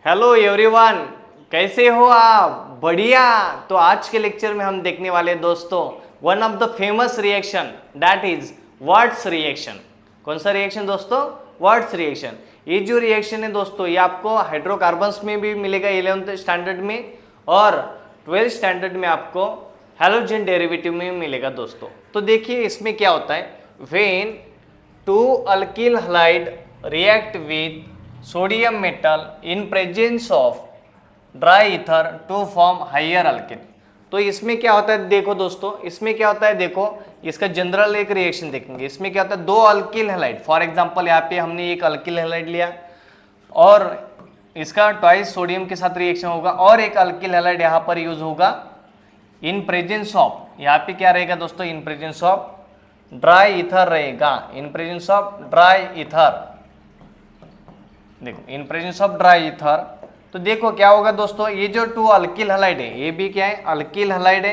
Hello everyone, कैसे हो आप? बढ़िया। तो आज के लेक्चर में हम देखने वाले हैं दोस्तों one of the famous reaction, that is words reaction. कौन सा रिएक्शन दोस्तों? Words reaction. ये जो रिएक्शन है दोस्तों, ये आपको हाइड्रोकार्बन्स में भी मिलेगा 11th स्टैंडर्ड में, और 12th स्टैंडर्ड में आपको हैलोजन डेरिवेटिव में मिलेगा दोस्तों। तो देखिए इसमें क्या होता है, when two alkyl halide react with sodium metal in presence of dry ether to form higher alkane. तो इसमें क्या होता है देखो दोस्तों, इसमें क्या होता है देखो, इसका जनरल एक रिएक्शन देखेंगे। इसमें क्या होता है, दो अल्किल हैलाइड, फॉर एग्जांपल यहाँ पे हमने एक अल्किल हैलाइड लिया और इसका ट्वाइस सोडियम के साथ रिएक्शन होगा, और एक अल्किल हैलाइड यहाँ पर यूज होगा इन प्रेजेंस ऑफ, यहाँ पे क्या रहेगा दोस्तों, in presence of dry ether रहेगा, in presence of dry ether. देखो in presence of dry ether, तो देखो क्या होगा दोस्तों, ये जो टू अल्किल हैलाइड है, ये भी क्या है, अल्किल हैलाइड है,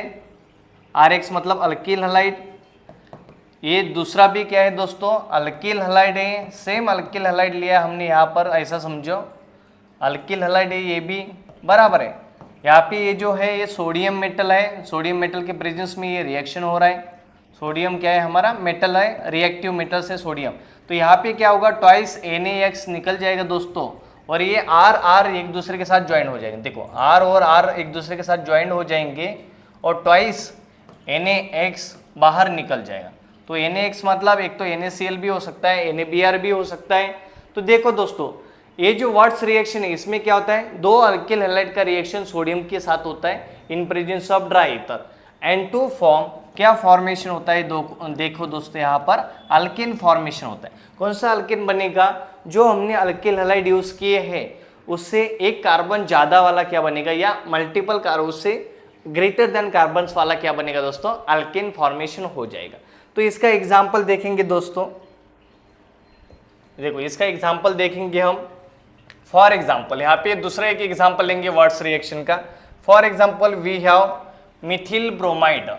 RX मतलब अल्किल हैलाइड। ये दूसरा भी क्या है दोस्तों, अल्किल हैलाइड है, सेम अल्किल हैलाइड लिया हमने यहाँ पर, ऐसा समझो अल्किल हैलाइड है, ये भी बराबर है। यहाँ पे ये जो है ये सोडियम मेटल है, सोडियम मेटल के प्रेजेंस में ये रिएक्शन हो रहा है। सोडियम क्या है, हमारा मेटल है, रिएक्टिव मेटल से सोडियम। तो यहाँ पे क्या होगा, ट्वाइस NaX निकल जाएगा दोस्तों, और ये R एक दूसरे के साथ ज्वाइन हो जाएंगे। देखो R और R एक दूसरे के साथ ज्वाइन हो जाएंगे और ट्वाइस NaX बाहर निकल जाएगा। तो NaX मतलब एक तो NaCl भी हो सकता है, NaBr भी हो सकता है। तो देखो दोस्तों, ये जो वर्ड्स रिएक्शन है, इसमें क्या होता है, दो अल्किल हैलाइड का रिएक्शन सोडियम के साथ होता है in presence of dry ether, and to form क्या फॉर्मेशन होता है, देखो दोस्तों यहाँ पर अल्किन फॉर्मेशन होता है। कौन सा अल्किन बनेगा, जो हमने अल्किल हैलाइड यूज किए हैं उससे एक कार्बन ज्यादा वाला क्या बनेगा, या मल्टीपल कार्बन से ग्रेटर देन कार्बन वाला क्या बनेगा दोस्तों, अल्किन फॉर्मेशन हो जाएगा। तो इसका एग्जाम्पल देखेंगे दोस्तों, देखो इसका एग्जाम्पल देखेंगे हम। फॉर एग्जाम्पल यहाँ पे दूसरा एक एग्जाम्पल लेंगे वर्ड्स रिएक्शन का। For example we have methyl bromide,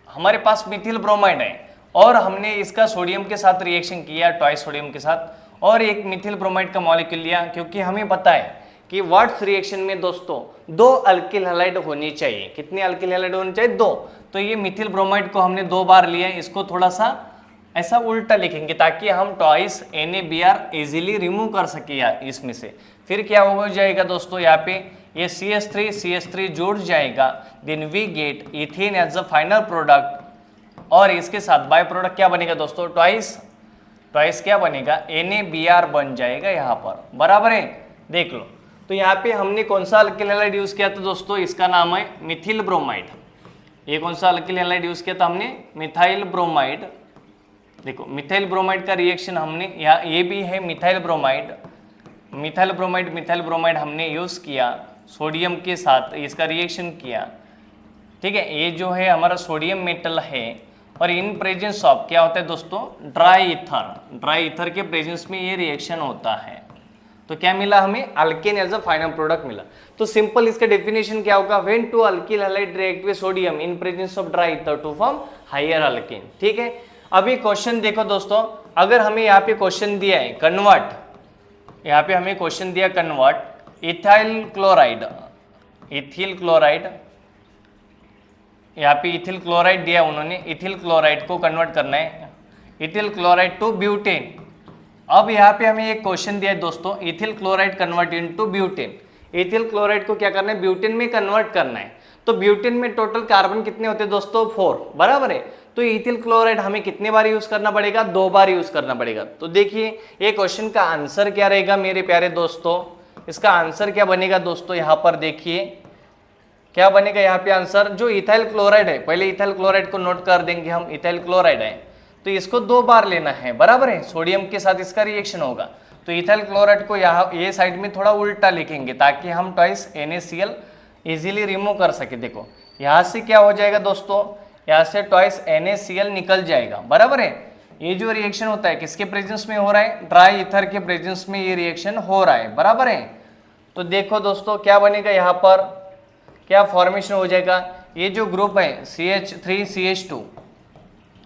हमारे पास मिथिल ब्रोमाइड है और हमने इसका सोडियम के साथ रिएक्शन किया, ट्वाइस सोडियम के साथ, और एक मिथिल ब्रोमाइड का मॉलिक्यूल लिया, क्योंकि हमें पता है कि वर्ड्स रिएक्शन में दोस्तों दो अल्किल हैलाइड होनी चाहिए। कितने अल्किल हैलाइड होने चाहिए? दो। तो ये मिथिल ब्रोमाइड को हमने दो बार लिया है, इसको थोड़ा सा ऐसा उल्टा लिखेंगे ताकि हम ट्वाइस NaBr इजीली रिमूव कर सके इसमें से। फिर क्या हो जाएगा दोस्तों, यहाँ पे ये CH3 जुड़ जाएगा, then we get ethane as a final product, और इसके साथ बाय प्रोडक्ट क्या बनेगा दोस्तों, ट्वाइस क्या बनेगा, NaBr बन जाएगा यहाँ पर, बराबर है। देख लो, तो यहाँ पे हमने कौन सा अल्किल हैलाइड यूज किया था दोस्तों, इसका नाम है मिथिल ब्रोमाइड। ये कौन सा अल्किल हैलाइड यूज किया था हमने, मिथाइल ब्रोमाइड। देखो मिथाइल ब्रोमाइड का रिएक्शन हमने यहाँ, ये भी है मिथाइल ब्रोमाइड हमने यूज किया सोडियम के साथ, इसका रिएक्शन किया, ठीक है। ये जो है हमारा सोडियम मेटल है, और इन प्रेजेंस ऑफ क्या होता है दोस्तों, ड्राई ईथर के प्रेजेंस में ये रिएक्शन होता है। तो क्या मिला हमें, alkane as a final product मिला। तो सिंपल इसका डेफिनेशन क्या होगा, when two alkyl halide react with sodium in presence of dry ether to form higher alkane, ठीक है। अभी क्वेश्चन देखो दोस्तों, अगर हमें यहाँ पे क्वेश्चन दिया है कन्वर्ट, यहाँ पे हमें क्वेश्चन दिया कन्वर्ट इथाइल क्लोराइड, यहाँ पे इथिल क्लोराइड दिया उन्होंने, इथिल क्लोराइड को कन्वर्ट करना है, इथिल क्लोराइड टू ब्यूटेन। अब यहाँ पे हमें एक क्वेश्चन दिया है दोस्तों, ethyl chloride convert into butane. Ethyl chloride को क्या करना है, ब्यूटेन में कन्वर्ट करना है। तो ब्यूटेन में टोटल कार्बन कितने होते हैं दोस्तों, 4, बराबर है। तो इथिल क्लोराइड हमें कितने बार यूज करना पड़ेगा, 2 बार यूज करना पड़ेगा। तो देखिए ये क्वेश्चन का आंसर क्या रहेगा मेरे प्यारे दोस्तों, इसका आंसर क्या बनेगा दोस्तों, यहाँ पर देखिए क्या बनेगा यहाँ पे आंसर, जो इथाइल क्लोराइड है, पहले इथाइल क्लोराइड को नोट कर देंगे हम, इथाइल क्लोराइड है तो इसको 2 बार लेना है, बराबर है, सोडियम के साथ इसका रिएक्शन होगा। तो इथाइल क्लोराइड को यहाँ ये साइड में थोड़ा उल्टा लिखेंगे ताकि हम ट्वाइस NaCl इजीली रिमूव कर सके। देखो यहाँ से क्या हो जाएगा दोस्तों, यहाँ से ट्वाइस NaCl निकल जाएगा, बराबर है। ये जो रिएक्शन होता है किसके प्रेजेंस में हो रहा है, ड्राई ईथर के प्रेजेंस में ये रिएक्शन हो रहा है, बराबर है। तो देखो दोस्तों क्या बनेगा, यहाँ पर क्या फॉर्मेशन हो जाएगा, ये जो ग्रुप है CH3CH2,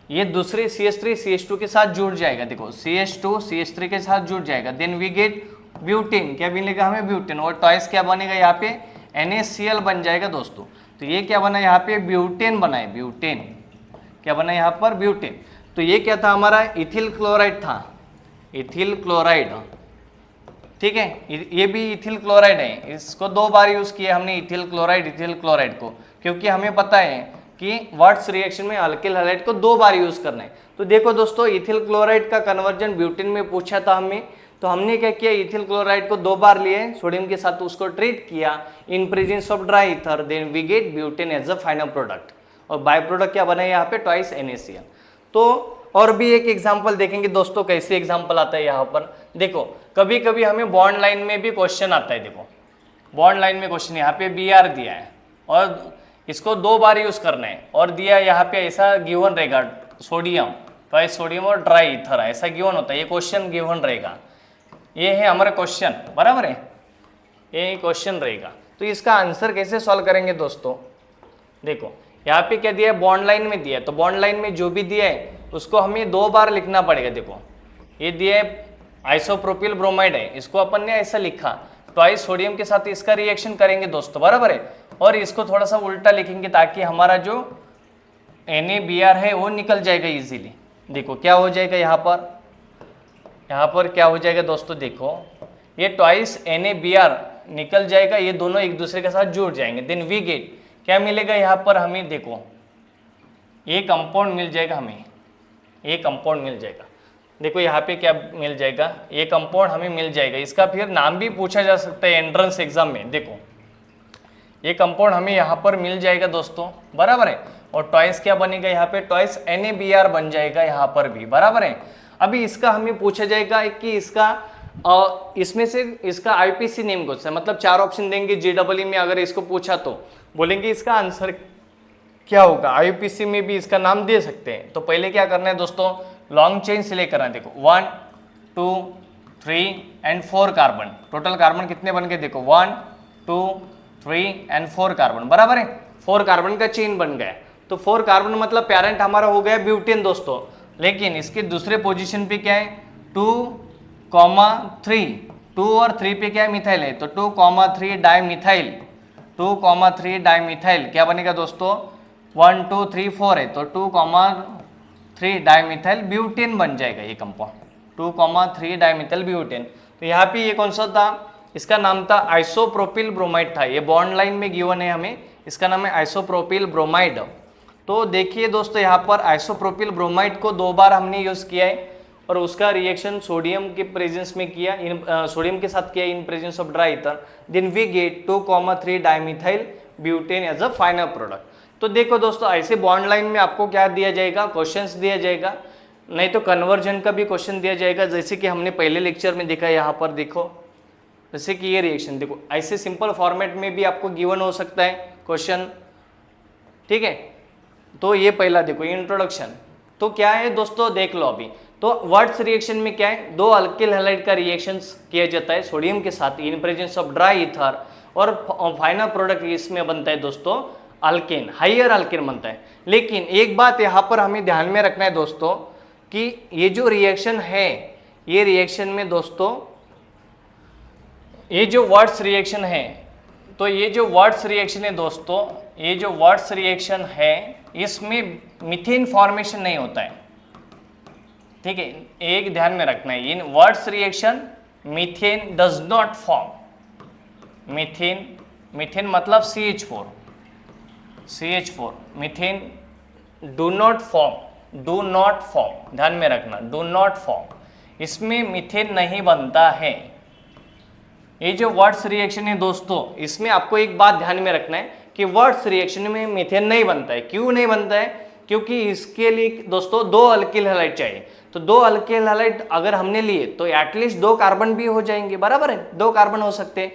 ये दूसरे CH3CH2 के साथ जुड़ जाएगा। देखो CH2 CH3 के साथ जुड़ जाएगा, देन वी गेट ब्यूटेन, क्या मिलेगा हमें ब्यूटेन, और ट्वाइस क्या बनेगा यहाँ पे NaCl बन जाएगा दोस्तों। तो ये क्या बना यहाँ पे ब्यूटेन बना है, ब्यूटेन क्या बना यहाँ पर ब्यूटेन। तो ये क्या था हमारा इथिल क्लोराइड था, इथिल क्लोराइड, ठीक है, ये भी इथिल क्लोराइड है, इसको 2 बार यूज किया हमने इथिल क्लोराइड को, क्योंकि हमें पता है कि वर्ट्स रिएक्शन में अल्किल हैलाइड को 2 बार यूज करना है। तो देखो दोस्तों इथिल क्लोराइड का कन्वर्जन ब्यूटेन में पूछा था हमें, तो हमने क्या किया इथिल क्लोराइड को 2 बार लिए सोडियम के साथ, उसको ट्रीट किया in presence of dry ether, then we get butane as a final product, और बाय प्रोडक्ट क्या बना है यहाँ पे ट्वाइस NaCl। तो और भी एक एग्जांपल देखेंगे दोस्तों, कैसे एग्जांपल आता है यहाँ पर, देखो कभी कभी हमें बॉन्ड लाइन में भी क्वेश्चन आता है। देखो बॉन्ड लाइन में क्वेश्चन यहाँ पे Br दिया है और इसको 2 बार यूज करना है, और दिया यहाँ पे ऐसा गिवन रहेगा सोडियम, ट्वाइस सोडियम और ड्राई ईथर ऐसा गिवन होता है, ये क्वेश्चन गिवन रहेगा, ये है हमारा क्वेश्चन, बराबर है, ये क्वेश्चन रहेगा। तो इसका आंसर कैसे सॉल्व करेंगे दोस्तों, देखो यहाँ पे क्या दिया है बॉन्ड लाइन में दिया है, तो बॉन्ड लाइन में जो भी दिया है उसको हमें 2 बार लिखना पड़ेगा। देखो ये दिया है आइसोप्रोपिल ब्रोमाइड है, इसको अपन ने ऐसा लिखा, ट्वाइस सोडियम के साथ इसका रिएक्शन करेंगे दोस्तों, बराबर है, और इसको थोड़ा सा उल्टा लिखेंगे ताकि हमारा जो NaBr है वो निकल जाएगा इजीली। देखो क्या हो जाएगा यहाँ पर क्या हो जाएगा दोस्तों, देखो ये ट्वाइस NaBr निकल जाएगा, ये दोनों एक दूसरे के साथ जुड़ जाएंगे, देन वी गेट क्या मिलेगा यहाँ पर हमें, देखो ये कंपाउंड मिल जाएगा हमें, ये कंपाउंड मिल जाएगा, देखो यहाँ पे क्या मिल जाएगा, ये कंपाउंड हमें मिल जाएगा, इसका फिर नाम भी पूछा जा सकता है एंट्रेंस एग्जाम में। देखो ये कंपाउंड हमें यहाँ पर मिल जाएगा दोस्तों, बराबर है, और ट्वाइस क्या बनेगा यहाँ पे ट्वाइस NaBr बन जाएगा यहाँ पर भी, बराबर है। अभी इसका हमें पूछा जाएगा कि इसका इसमें से इसका IPC नेम कौन सा है, मतलब 4 ऑप्शन देंगे JEE में, अगर इसको पूछा तो बोलेंगे इसका आंसर क्या होगा, IPC में भी इसका नाम दे सकते हैं। तो पहले क्या करना है दोस्तों, लॉन्ग चेन सिलेक्ट करना है, देखो 1 2 3 एंड 4 कार्बन, टोटल कार्बन कितने बन गए, देखो 1 2 3 एंड 4 कार्बन, बराबर है, 4 कार्बन का चेन बन गया। तो 4 कार्बन मतलब पेरेंट हमारा हो गया ब्यूटेन दोस्तों, लेकिन इसके दूसरे पोजीशन पे क्या है 2,3, 2 और 3 पे क्या है मिथाइल है, तो 2,3 डाइमिथाइल, 2,3 डाइमिथाइल क्या बनेगा दोस्तों 1 2 3 4 है, तो 2,3 डाइमिथाइल ब्यूटेन बन जाएगा ये कंपाउंड, 2,3 डाइमिथाइल ब्यूटेन। तो यहाँ पे ये कौन सा था, इसका नाम था आइसोप्रोपिल ब्रोमाइड था, ये बॉन्ड लाइन में गिवन है हमें, इसका नाम है आइसोप्रोपिल ब्रोमाइड। तो देखिए दोस्तों यहाँ पर आइसोप्रोपिल ब्रोमाइड को 2 बार हमने यूज किया है, और उसका रिएक्शन सोडियम के प्रेजेंस में किया, सोडियम के साथ किया in presence of dry ether, then we get 2,3 dimethyl butane as a final product. तो देखो दोस्तों ऐसे बॉन्ड लाइन में आपको क्या दिया जाएगा, क्वेश्चंस दिया जाएगा, नहीं तो कन्वर्जन का भी क्वेश्चन दिया जाएगा, जैसे कि हमने पहले लेक्चर में देखा, यहाँ पर देखो जैसे कि ये रिएक्शन, देखो ऐसे सिंपल फॉर्मेट में भी आपको गिवन हो सकता है क्वेश्चन, ठीक है। तो ये पहला देखो इंट्रोडक्शन, तो क्या है दोस्तों देख लो अभी, तो वर्ट्स रिएक्शन में क्या है, 2 अल्किल हैलाइड का रिएक्शन किया जाता है सोडियम के साथ इन प्रेजेंस ऑफ ड्राई ईथर, और फाइनल प्रोडक्ट इसमें बनता है दोस्तों अल्केन, हाइयर अल्केन बनता है। लेकिन एक बात यहाँ पर हमें ध्यान में रखना है दोस्तों कि ये जो रिएक्शन है, ये रिएक्शन में दोस्तों ये जो वर्ट्स रिएक्शन है, तो ये जो वर्ट्स रिएक्शन है दोस्तों, ये जो वर्ट्स रिएक्शन है इसमें मीथेन फॉर्मेशन नहीं होता है, ठीक है, एक ध्यान में रखना है, in Wurtz reaction methane does not form, methane मतलब CH4, methane do not form, ध्यान में रखना, डू नॉट फॉर्म, इसमें मीथेन नहीं बनता है। ये जो वर्ट्स रिएक्शन है दोस्तों, इसमें आपको एक बात ध्यान में रखना है कि वर्ट्स रिएक्शन में मीथेन नहीं बनता है। क्यों नहीं बनता है, क्योंकि इसके लिए दोस्तों 2 अल्किल हैलाइड चाहिए, तो 2 अल्किल हैलाइड अगर हमने लिए तो एटलीस्ट 2 कार्बन भी हो जाएंगे, बराबर है, 2 कार्बन हो सकते हैं,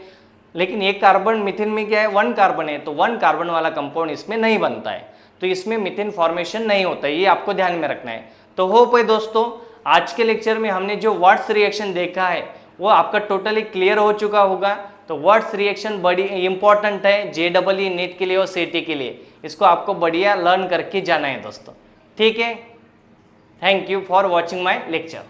लेकिन एक कार्बन मीथेन में क्या है 1 कार्बन है, तो 1 कार्बन वाला कंपाउंड इसमें नहीं बनता है, तो इसमें मीथेन फॉर्मेशन नहीं होता है, ये आपको ध्यान में रखना है। तो होप है दोस्तों आज के लेक्चर में हमने जो वर्ट्स रिएक्शन देखा है वो आपका टोटली क्लियर हो चुका होगा। तो वर्ट्स रिएक्शन बड़ी इंपॉर्टेंट है JEE नीट के लिए और CET के लिए, इसको आपको बढ़िया लर्न करके जाना है दोस्तों, ठीक है। Thank you for watching my lecture.